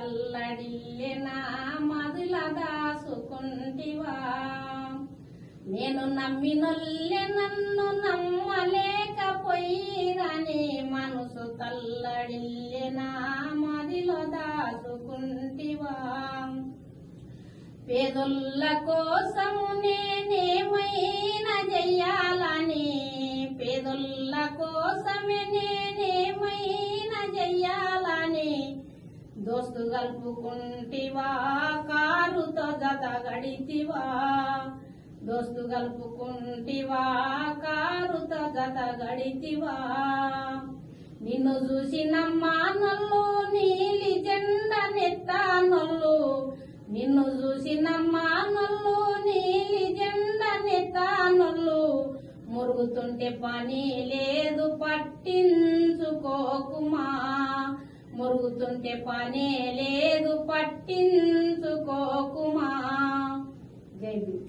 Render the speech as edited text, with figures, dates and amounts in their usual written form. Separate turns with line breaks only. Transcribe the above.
తల్లడిల్లెనా మదిల దాసుకుంటివా నేను నమ్మినొల్లె నన్ను నమ్మలేకపోయిరని మనసు తల్లడిల్లెనా మదిలో దాసుకుంటివా పేదొల్ల కోసము నేనేమైనా చెయ్యాలని పేదొల్ల కోసమే నేనేమైనా చెయ్యాలని దోస్తు కలుపుకుంటివా కారుతో జత గడితివా దోస్తు కలుపుకుంటివా కారుతో జత గడితివా నిన్ను చూసినమ్మా నల్లు నీలి జెండ నెత్తానొల్లు నిన్ను చూసినమ్మా నల్లు నీలి జెండ నెత్తానొల్లు మురుగుతుంటే పని లేదు పట్టించుకోకుమా మురుగుతుంటే పనే లేదు పట్టించుకోకుమా జై